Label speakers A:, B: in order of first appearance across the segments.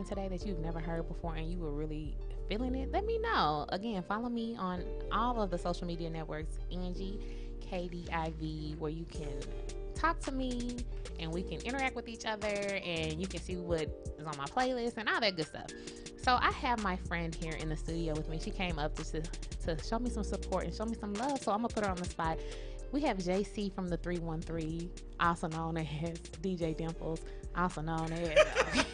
A: something today that you've never heard before and you were really feeling it, let me know. Again, follow me on all of the social media networks, Angie, KDIV, where you can talk to me and we can interact with each other and you can see what is on my playlist and all that good stuff. So I have my friend here in the studio with me. She came up to show me some support and show me some love. So I'm going to put her on the spot. We have JC from the 313, also known as DJ Dimples, also known as...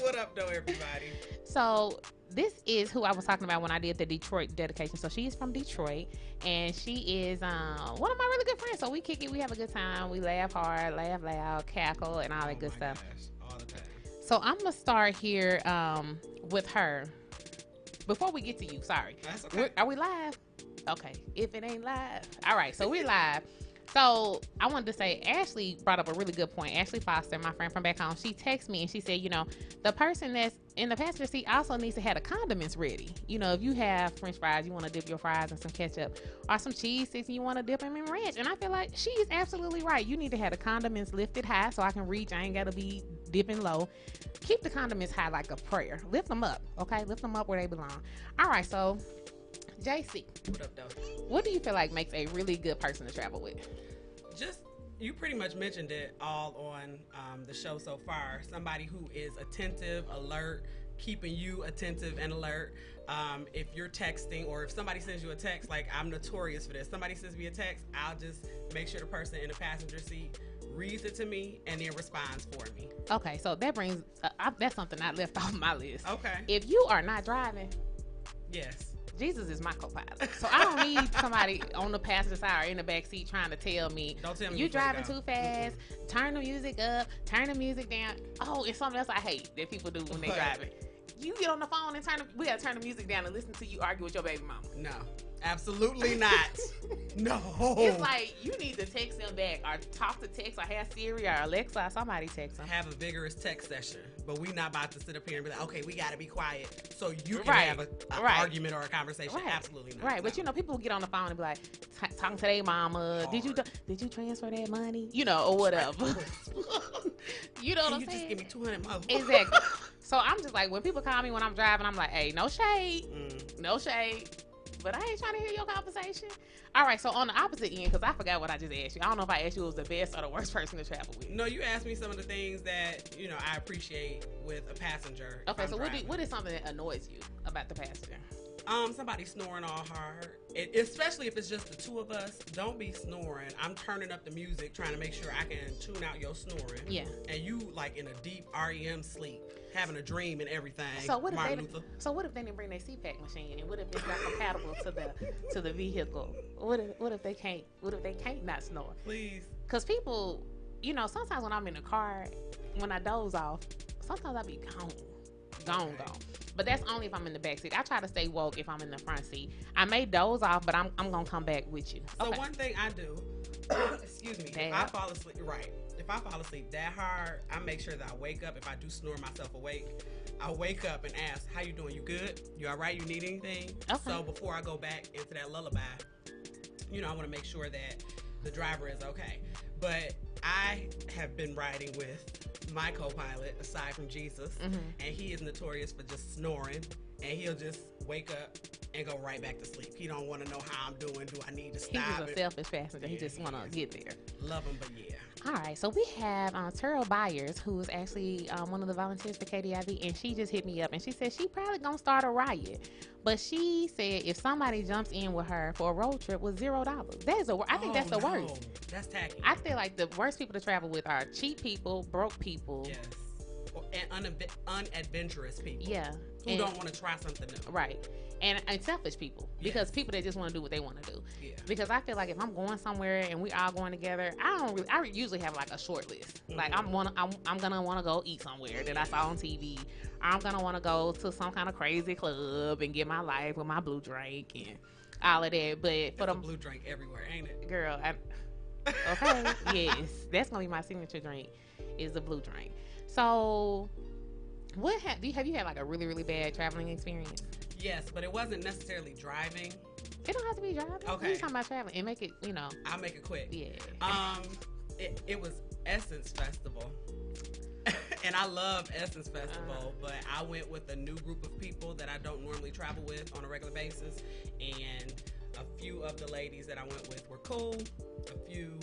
B: What up, though, everybody?
A: So this is who I was talking about when I did the Detroit dedication. So she is from Detroit, and she is one of my really good friends. So we kick it, we have a good time, we laugh hard, laugh loud, cackle, and all that good stuff.
B: Gosh, all the time.
A: So I'm gonna start here with her. Before we get to you, sorry.
B: That's okay.
A: Are we live? Okay. If it ain't live, all right. So we're live. So I wanted to say, Ashley brought up a really good point. Ashley Foster, my friend from back home, she texted me and she said, you know, the person that's in the passenger seat also needs to have the condiments ready. You know, if you have French fries, you want to dip your fries in some ketchup, or some cheese sticks and you want to dip them in ranch. And I feel like she is absolutely right. You need to have the condiments lifted high so I can reach. I ain't got to be dipping low. Keep the condiments high like a prayer. Lift them up, okay? Lift them up where they belong. All right, so JC,
B: What up, though?
A: what do you feel like makes a really good person to travel with?
B: Just, you pretty much mentioned it all on the show so far. Somebody who is attentive, alert, keeping you attentive and alert. If you're texting or if somebody sends you a text, like I'm notorious for this. Somebody sends me a text, I'll just make sure the person in the passenger seat reads it to me and then responds for me.
A: Okay, so that brings, that's something I left off my list.
B: Okay.
A: If you are not driving,
B: Yes.
A: Jesus is my co-pilot. So I don't need somebody on the passenger side or in the back seat trying to tell me,
B: Don't tell me
A: you
B: which way to
A: driving
B: go.
A: too fast, turn the music up, turn the music down. Oh, it's something else I hate that people do when they
B: What?
A: driving. You get on the phone and we gotta turn the music down and listen to you argue with your baby mama.
B: No, absolutely not. No.
A: It's like you need to text them back or talk to text or have Siri or Alexa or somebody text them.
B: Have a vigorous text session, but we not about to sit up here and be like, okay, we got to be quiet so you can
A: Right.
B: have an
A: Right.
B: argument or a conversation.
A: Right.
B: Absolutely not.
A: Right, but you know, people get on the phone and be like, talking to their mama, did you transfer that money? You know, or whatever. You know what
B: Can
A: I'm
B: you
A: saying?
B: just give me 200 more?
A: Exactly. So I'm just like, when people call me when I'm driving, I'm like, hey, no shade, no shade. But I ain't trying to hear your conversation. All right, so on the opposite end, because I forgot what I just asked you. I don't know if I asked you who was the best or the worst person to travel with.
B: No, you asked me some of the things that, you know, I appreciate with a passenger.
A: Okay, so
B: driving.
A: what is something that annoys you about the passenger?
B: Somebody snoring all hard. Especially if it's just the two of us, don't be snoring. I'm turning up the music, trying to make sure I can tune out your snoring.
A: Yeah.
B: And you like in a deep REM sleep, having a dream and everything.
A: So what if
B: Martin
A: they?
B: Luther.
A: So what if they didn't bring their CPAP machine? And what if it's not compatible to the vehicle? What if they can't? What if they can't not snore?
B: Please.
A: Because people, you know, sometimes when I'm in the car, when I doze off, sometimes I be gone. But that's only if I'm in the back seat. I try to stay woke if I'm in the front seat. I may doze off, but I'm gonna come back with you.
B: So
A: Okay.
B: one thing I do, excuse me, if I fall asleep, right? If I fall asleep that hard, I make sure that I wake up. If I do snore myself awake, I wake up and ask, "How you doing? You good? You all right? You need anything?"
A: Okay.
B: So before I go back into that lullaby, you know, I want to make sure that the driver is okay. But I have been riding with my co-pilot, aside from Jesus, and he is notorious for just snoring, and he'll just wake up and go right back to sleep. He don't want to know how I'm doing. Do I need to
A: He's
B: stop?
A: just a selfish passenger. He just want to get there.
B: Love him, but yeah.
A: All right, so we have Terrell Byers, who is actually one of the volunteers for KDIV, and she just hit me up, and she said she probably gonna start a riot. But she said if somebody jumps in with her for a road trip with $0, I think that's the worst.
B: That's tacky.
A: I feel like the worst people to travel with are cheap people, broke people.
B: Yes. And unadventurous people.
A: Yeah.
B: Who don't want to try something new.
A: Right. And selfish people. Because people that just want to do what they want to do.
B: Yeah.
A: Because I feel like if I'm going somewhere and we all going together, I usually have like a short list. Like I'm gonna want to go eat somewhere that I saw on TV. I'm gonna want to go to some kind of crazy club and get my life with my blue drink and all of that. But for
B: the blue drink everywhere, ain't it?
A: Girl, okay, yes, that's gonna be my signature drink. Is the blue drink. So, have you had like a really, really bad traveling experience?
B: Yes, but it wasn't necessarily driving.
A: It don't have to be driving.
B: Okay.
A: We're talking about traveling and make it, you know.
B: I'll make it quick.
A: Yeah.
B: It was Essence Festival. And I love Essence Festival, but I went with a new group of people that I don't normally travel with on a regular basis. And a few of the ladies that I went with were cool. A few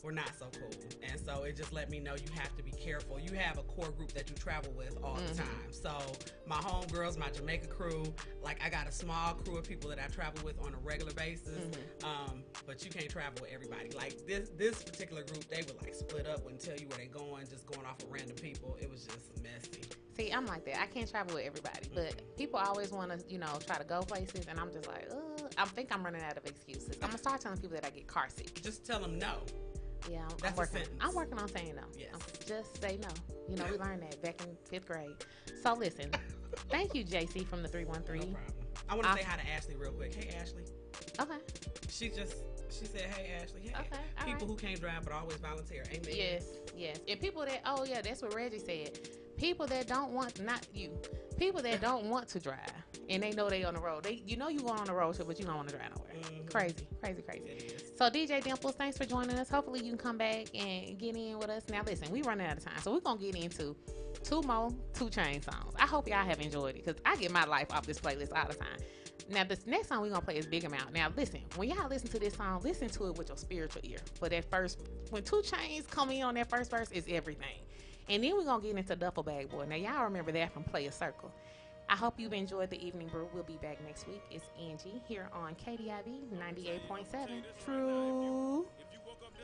B: were not so cool. And so it just let me know you have to be careful. You have a core group that you travel with all the time. So my homegirls, my Jamaica crew, like I got a small crew of people that I travel with on a regular basis. But you can't travel with everybody. Like this particular group, they would like split up, wouldn't tell you where they going, just going off of random people. It was just messy.
A: See, I'm like that. I can't travel with everybody, but people always want to, try to go places, and I'm just like, I think I'm running out of excuses. I'm gonna start telling people that I get car sick.
B: Just tell them no.
A: Yeah, I'm working on saying no.
B: Yes.
A: Just say no. We learned that back in 5th grade. So listen, thank you, JC from the 313.
B: No problem. I want to say hi to Ashley real quick. Hey, Ashley.
A: Okay.
B: She said, hey, Ashley. Hey.
A: Okay.
B: People who can't drive but always volunteer. Amen.
A: Yes. And people that, that's what Reggie said. People that don't want, not you, people that don't want to drive and they know they on the road. You going on the road trip, but you don't want to drive nowhere. Crazy.
B: It is.
A: So DJ Dimples, thanks for joining us. Hopefully you can come back and get in with us. Now listen, we running out of time, so we're gonna get into 2 more 2 Chainz songs. I hope y'all have enjoyed it because I get my life off this playlist all the time. Now this next song we're gonna play is Big Amount. Now listen, when y'all listen to this song, listen to it with your spiritual ear. But when 2 Chainz come in on that first verse, it's everything. And then we're going to get into Duffel Bag Boy. Now, y'all remember that from Play a Circle. I hope you've enjoyed the Evening Brew. We'll be back next week. It's Angie here on KDIV 98.7. True.